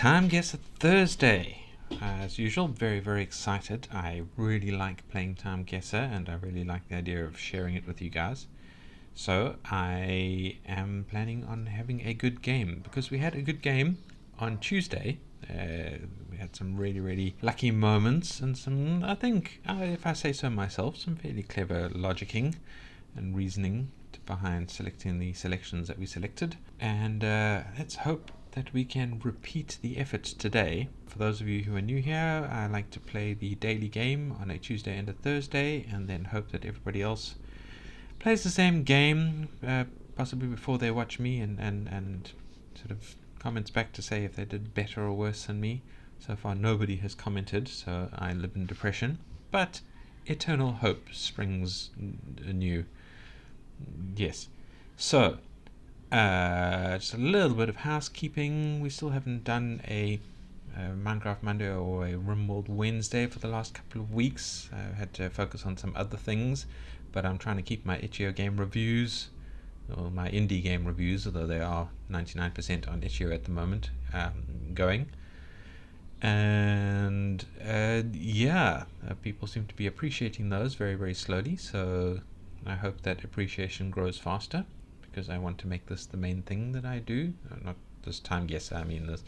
Timeguessr Thursday. As usual, very excited. I really like playing Timeguessr and I really like the idea of sharing it with you guys. So I am planning on having a good game because we had a good game on Tuesday. We had some really lucky moments and some, I think, if I say so myself, some fairly clever logicking and reasoning behind selecting the selections that we selected. And let's hope that we can repeat the effort today. For those of you who are new here, I like to play the daily game on a Tuesday and a Thursday, and then hope that everybody else plays the same game, possibly before they watch me, and sort of comments back to say if they did better or worse than me. So far nobody has commented, so I live in depression, but eternal hope springs anew. Yes. So just a little bit of housekeeping. We still haven't done a Minecraft Monday or a Rimworld Wednesday for the last couple of weeks. I had to focus on some other things, but I'm trying to keep my itch.io game reviews, or my indie game reviews, although they are 99% on itch.io at the moment, going. And people seem to be appreciating those very slowly, so I hope that appreciation grows faster, because I want to make this the main thing that I do. Not this Timeguessr, I mean this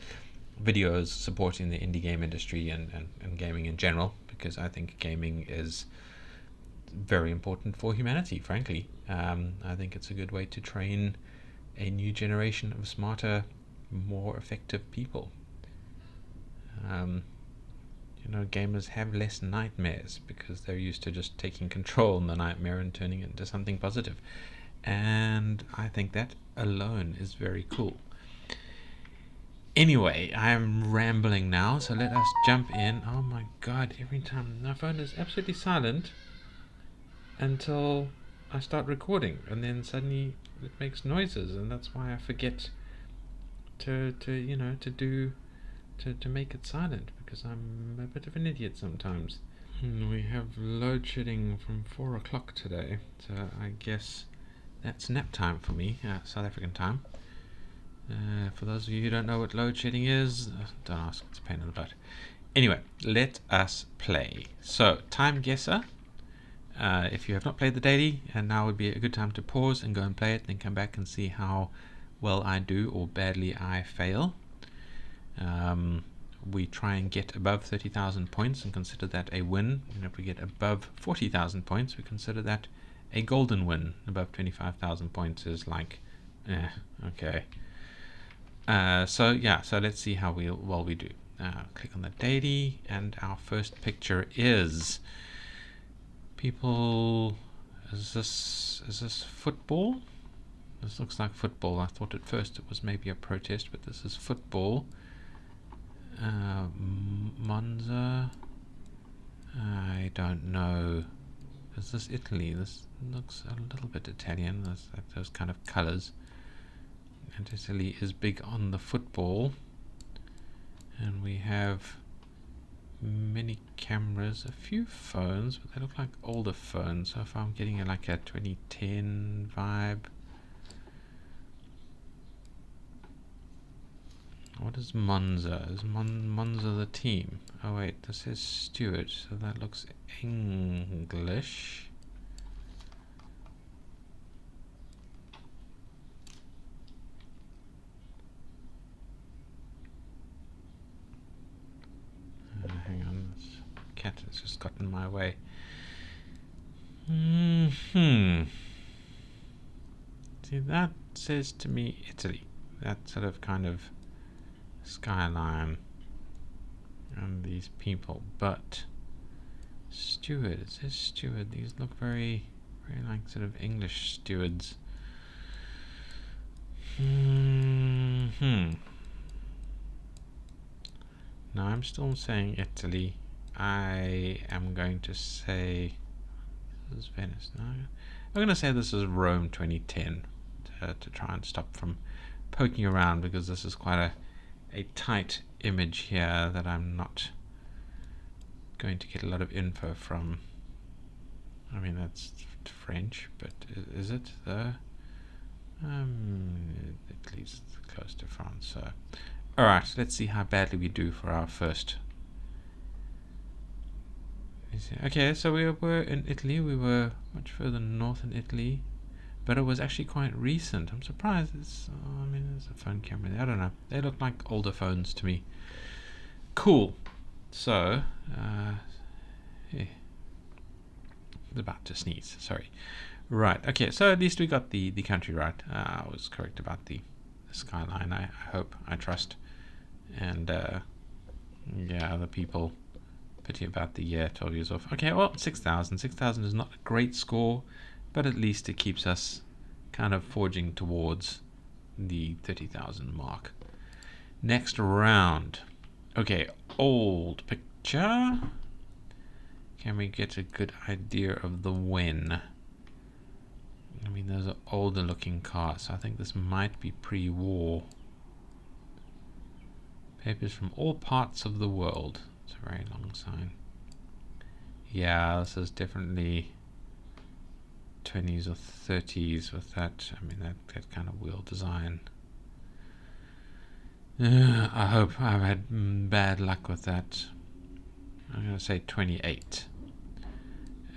videos supporting the indie game industry and gaming in general, because I think gaming is very important for humanity, frankly. I think it's a good way to train a new generation of smarter, more effective people. Gamers have less nightmares because they're used to just taking control in the nightmare and turning it into something positive. And I think that alone is very cool. Anyway, I'm rambling now, so let us jump in. Oh my god, every time my phone is absolutely silent until I start recording, and then suddenly it makes noises, and that's why I forget to make it silent, because I'm a bit of an idiot sometimes. We have load shedding from 4 o'clock today, so I guess that's nap time for me, South African time. For those of you who don't know what load shedding is, don't ask, it's a pain in the butt. Anyway, let us play. So, Timeguessr. If you have not played the daily, and now would be a good time to pause and go and play it, then come back and see how well I do or badly I fail. We try and get above 30,000 points and consider that a win. And if we get above 40,000 points, we consider that a golden win. Above 25,000 points is like, okay. So let's see how well we do. Click on the daily, and our first picture is people. Is this football? This looks like football. I thought at first it was maybe a protest, but this is football. Monza. I don't know. Is this Italy? This looks a little bit Italian. Those kind of colours. And Italy is big on the football. And we have many cameras, a few phones, but they look like older phones. So if I'm getting like a 2010 vibe. What is Monza? Is Monza the team? Oh wait, this says Stewart, so that looks English. Hang on, this cat has just gotten in my way. See, that says to me Italy. That sort of kind of skyline and these people, but steward, it says steward. These look very like sort of English stewards. Now I'm still saying Italy. I am going to say this is Venice. No, I'm going to say this is Rome 2010 to try and stop from poking around, because this is quite a tight image here that I'm not going to get a lot of info from. I mean, that's French, but is it though? At least close to France, so Alright, let's see how badly we do for our first. Okay, so we were in Italy. We were much further north in Italy, but it was actually quite recent. I'm surprised. I mean, there's a phone camera there. I don't know. They look like older phones to me. Cool. So, yeah. About to sneeze. Sorry. Right. Okay. So at least we got the country right. I was correct about the skyline. I hope. I trust. And yeah, other people. Pity about the year. 12 years off. Okay. Well, 6,000. 6,000 is not a great score, but at least it keeps us kind of forging towards the 30,000 mark. Next round. Okay. Old picture. Can we get a good idea of the win? I mean, those are older looking cars, so I think this might be pre-war. Papers from all parts of the world. It's a very long sign. Yeah, this is definitely 20s or 30s with that. I mean, that kind of wheel design. I hope I've had bad luck with that. I'm going to say 28.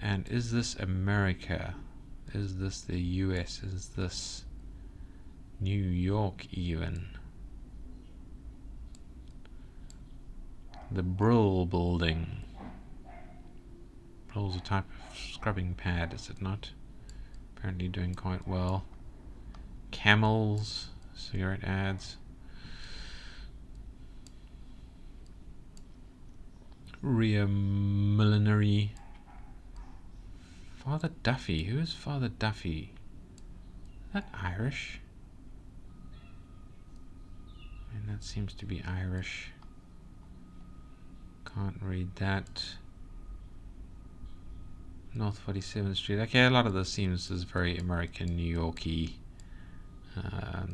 And is this America? Is this the US? Is this New York even? The Brill building. Brill's a type of scrubbing pad, is it not? Apparently doing quite well. Camels, cigarette ads. Rhea Millinery. Father Duffy. Who is Father Duffy? Is that Irish? I mean, that seems to be Irish. Can't read that. North 47th Street. Okay, a lot of this seems as very American, New Yorky. Yeah,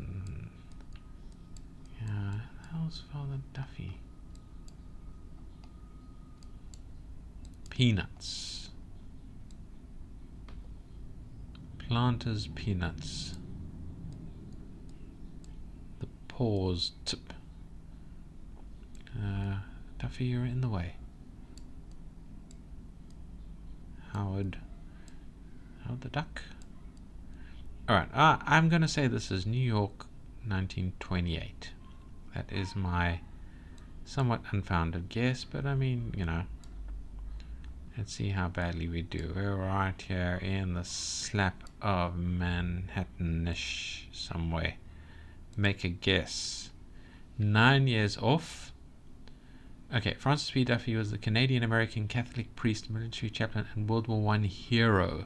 how's Father Duffy? Peanuts. Planters Peanuts. The pause tip. Duffy, you're in the way. Howard the Duck. Alright, I'm going to say this is New York 1928. That is my somewhat unfounded guess, but I mean, you know, let's see how badly we do. We're right here in the slap of Manhattan-ish some way. Make a guess. 9 years off. Okay, Francis P. Duffy was the Canadian-American Catholic priest, military chaplain, and World War I hero.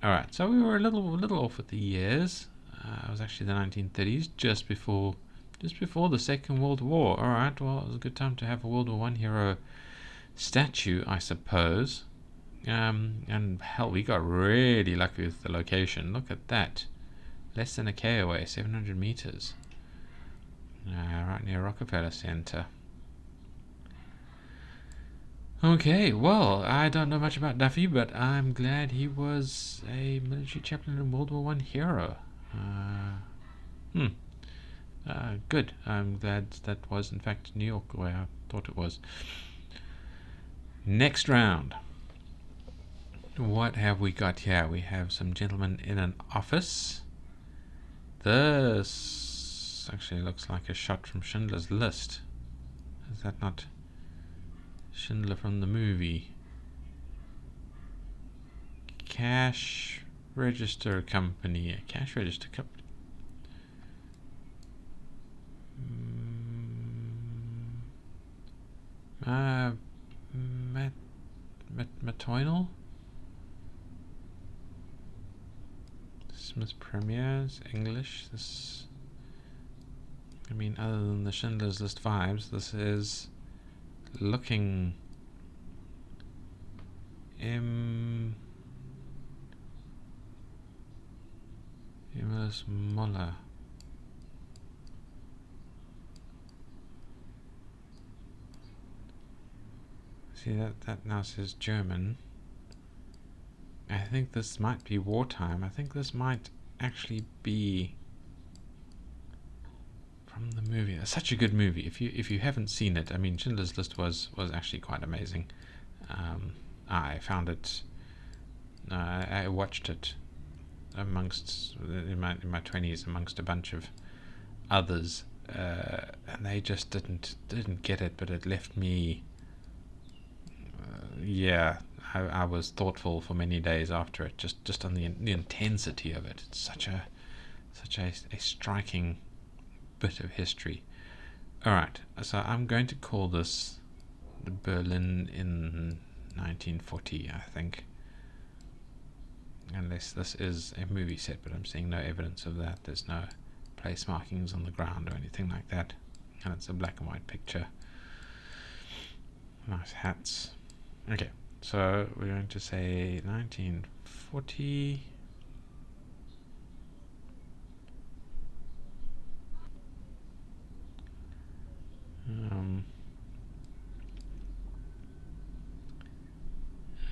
Alright, so we were a little off with the years. It was actually the 1930s, just before the Second World War. Alright, well, it was a good time to have a World War I hero statue, I suppose. And hell, we got really lucky with the location. Look at that. Less than a K away, 700 meters. Right near Rockefeller Center. Okay, well, I don't know much about Duffy, but I'm glad he was a military chaplain and World War I hero. Good. I'm glad that was, in fact, New York the way I thought it was. Next round. What have we got here? We have some gentlemen in an office. This actually looks like a shot from Schindler's List. Is that not Schindler from the movie? Cash register company. Cash register company. Matoinal? Smith Premier's English. This, I mean, other than the Schindler's List vibes, this is looking Immer's Moller. See, that now says German. I think this might be wartime. I think this might actually be from from the movie. It's such a good movie. If you haven't seen it, I mean, Schindler's List was actually quite amazing. I found it. I watched it amongst in my 20s amongst a bunch of others, and they just didn't get it. But it left me. Yeah, I was thoughtful for many days after it. Just on the intensity of it. It's such a striking bit of history. All right, so I'm going to call this Berlin in 1940, I think. Unless this is a movie set, but I'm seeing no evidence of that. There's no place markings on the ground or anything like that. And it's a black and white picture. Nice hats. Okay, so we're going to say 1940.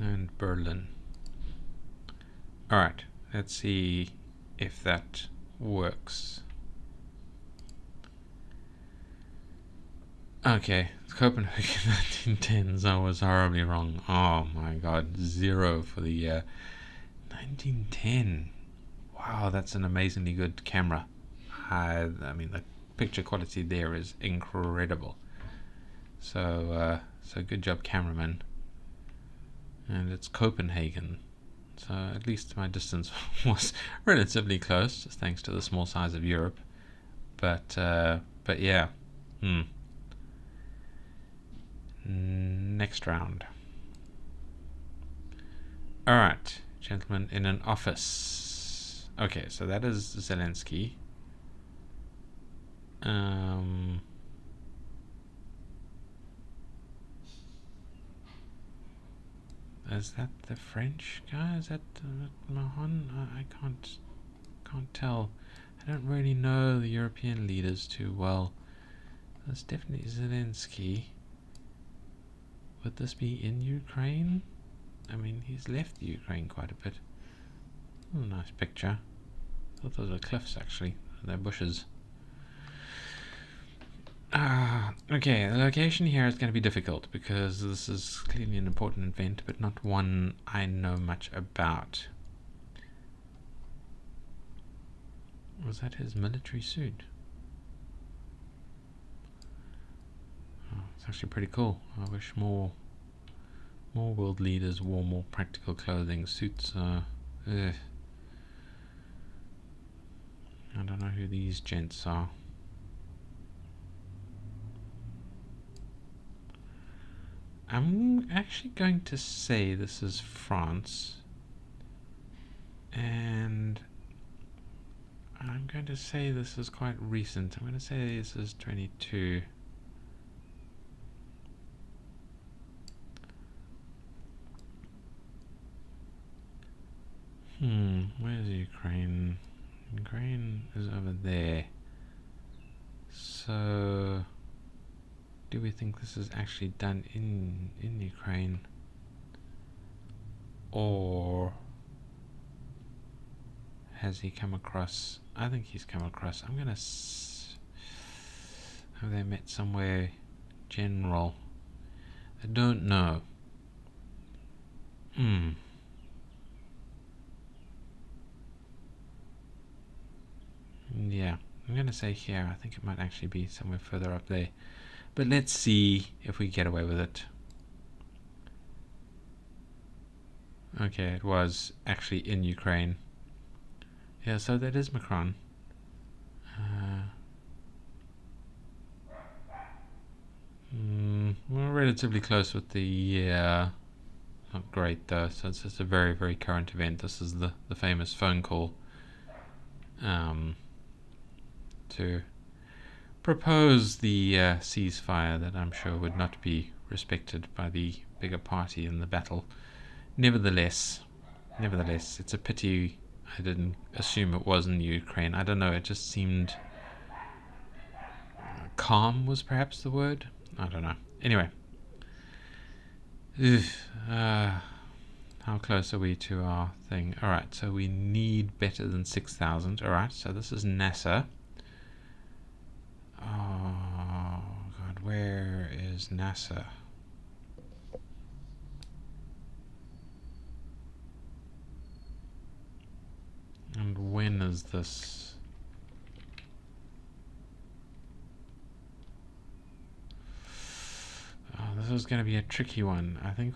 And Berlin. Alright, let's see if that works. Okay, Copenhagen 1910s. I was horribly wrong. Oh my god, 0 for the year. 1910. Wow, that's an amazingly good camera. I mean, the picture quality there is incredible. So good job, cameraman. And it's Copenhagen. So at least my distance was relatively close, just thanks to the small size of Europe. But yeah. Next round. Alright, gentlemen in an office. Okay, so that is Zelensky. Is that the French guy? Is that Mahon? I can't tell. I don't really know the European leaders too well. That's definitely Zelensky. Would this be in Ukraine? I mean, he's left Ukraine quite a bit. Oh, nice picture. I thought those were cliffs, actually. They're bushes. Okay, the location here is going to be difficult because this is clearly an important event, but not one I know much about. Was that his military suit? Oh, it's actually pretty cool. I wish more world leaders wore more practical clothing. Suits I don't know who these gents are. I'm actually going to say this is France, and I'm going to say this is quite recent. I'm going to say this is 22. Where's Ukraine? Ukraine is over there. So do we think this is actually done in Ukraine, or has he come across? I think he's come across. I'm gonna have they met somewhere general? I don't know. Yeah, I'm gonna say here. I think it might actually be somewhere further up there. But let's see if we get away with it. Okay, it was actually in Ukraine. Yeah, so that is Macron. We're relatively close with the year. Not great though, so it's just a very, very current event. This is the famous phone call to propose the ceasefire that I'm sure would not be respected by the bigger party in the battle. Nevertheless, it's a pity I didn't assume it was in Ukraine. I don't know, it just seemed calm was perhaps the word. I don't know. Anyway, how close are we to our thing? Alright, so we need better than 6,000. Alright, so this is NASA. where is NASA? And when is this? Oh, this is going to be a tricky one. I think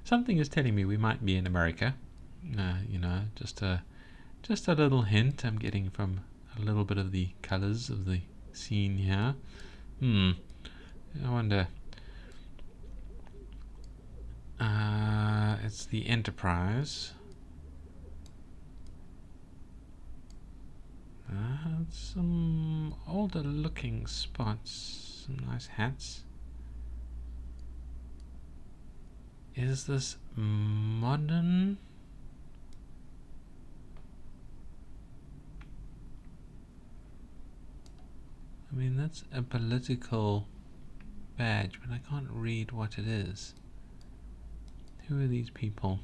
something is telling me we might be in America. You know, just a little hint I'm getting from a little bit of the colors of the scene here. I wonder. It's the Enterprise. Some older looking spots, some nice hats. Is this modern? I mean, that's a political badge, but I can't read what it is. Who are these people?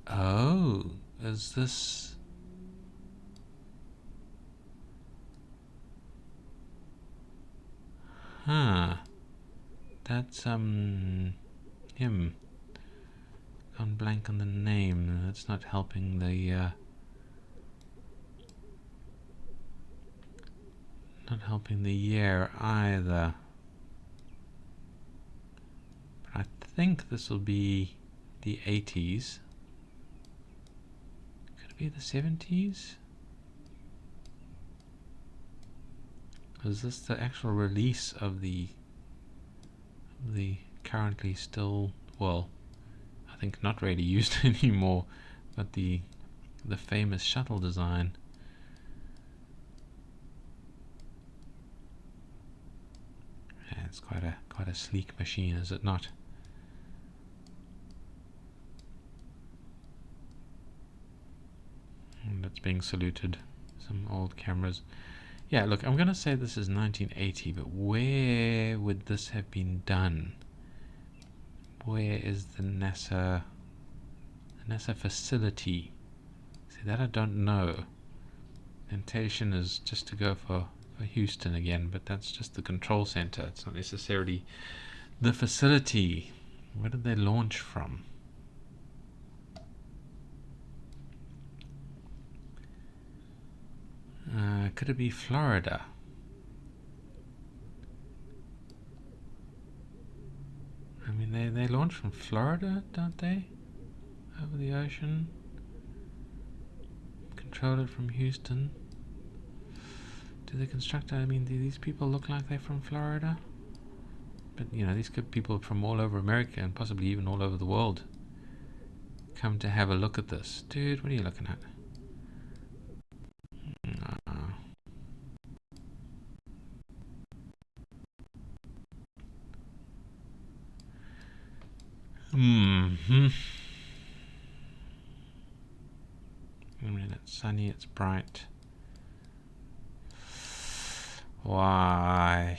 Oh, is this... Huh. That's, him. Gone blank on the name. That's not helping the, not helping the year either. But I think this will be the 80s. Could it be the 70s? Is this the actual release of the currently still, well, I think not really used anymore, but the famous shuttle design? Yeah, it's quite a sleek machine, is it not? And it's being saluted. Some old cameras. Yeah, look, I'm going to say this is 1980, but where would this have been done? Where is the NASA facility? See, that I don't know. Temptation is just to go for Houston again, but that's just the control center. It's not necessarily the facility. Where did they launch from? Could it be Florida? I mean, they launch from Florida, don't they? Over the ocean. Control it from Houston. Do they construct it? I mean, do these people look like they're from Florida? But, you know, these could people from all over America and possibly even all over the world come to have a look at this. Dude, what are you looking at? I mean, it's sunny, it's bright. Why,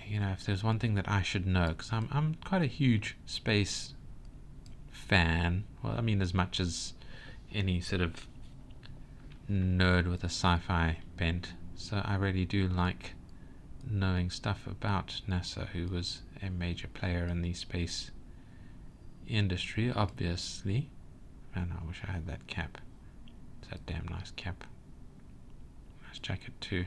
you know, if there's one thing that I should know, because I'm quite a huge space fan. Well, I mean, as much as any sort of nerd with a sci-fi bent. So I really do like knowing stuff about NASA, who was a major player in the space industry, obviously. Man, I wish I had that cap. It's a damn nice cap. Nice jacket too.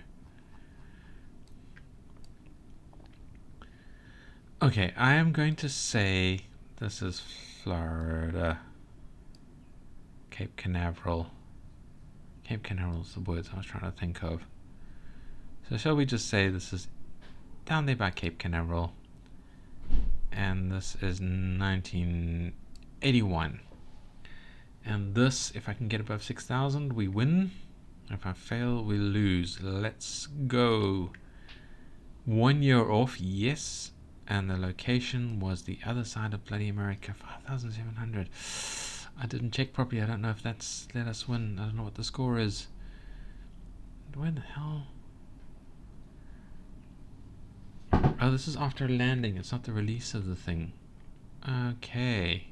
Okay, I am going to say this is Florida. Cape Canaveral. Cape Canaveral is the words I was trying to think of. So shall we just say this is down there by Cape Canaveral, and this is 1981. And this, if I can get above 6,000, we win. If I fail, we lose. Let's go. 1 year off, yes. And the location was the other side of bloody America, 5,700. I didn't check properly. I don't know if that's let us win. I don't know what the score is. Where the hell? Oh, this is after landing. It's not the release of the thing. Okay.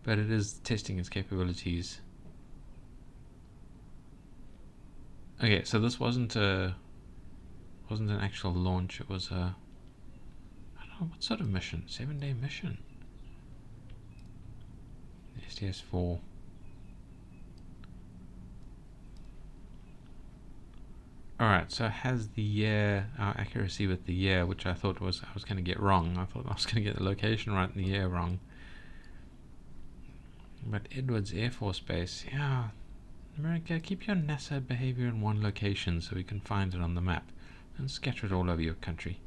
But it is testing its capabilities. Okay, so this wasn't wasn't an actual launch. It was a, I don't know, what sort of mission? 7-day mission. STS-4. Alright, so it has the year, our accuracy with the year, which I thought was, I was going to get wrong. I thought I was going to get the location right and the year wrong. But Edwards Air Force Base, yeah. America, keep your NASA behavior in one location so we can find it on the map. And scatter it all over your country.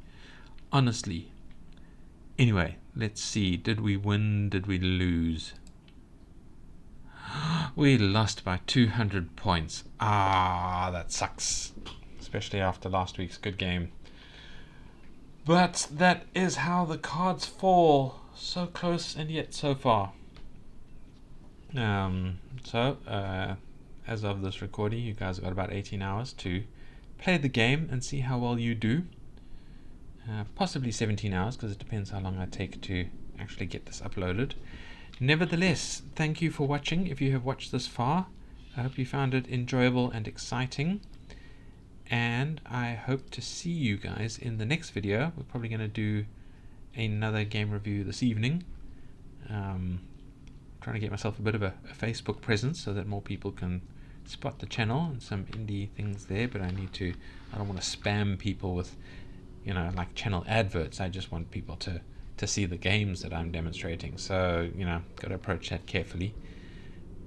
Honestly. Anyway, let's see. Did we win? Did we lose? We lost by 200 points. Ah, that sucks. Especially after last week's good game. But that is how the cards fall. So close and yet so far. As of this recording, you guys have got about 18 hours to play the game and see how well you do. Possibly 17 hours, because it depends how long I take to actually get this uploaded. Nevertheless, thank you for watching. If you have watched this far, I hope you found it enjoyable and exciting. And I hope to see you guys in the next video. We're probably going to do another game review this evening. Trying to get myself a bit of a Facebook presence so that more people can spot the channel and some indie things there, but I don't want to spam people with, like channel adverts. I just want people to see the games that I'm demonstrating. So, got to approach that carefully.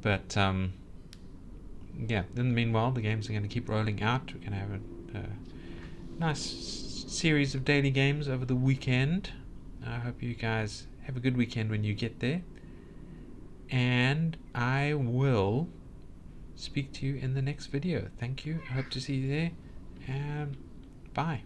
But, yeah, in the meanwhile, the games are going to keep rolling out. We're going to have a nice series of daily games over the weekend. I hope you guys have a good weekend when you get there. And I will speak to you in the next video. Thank you. I hope to see you there. And bye.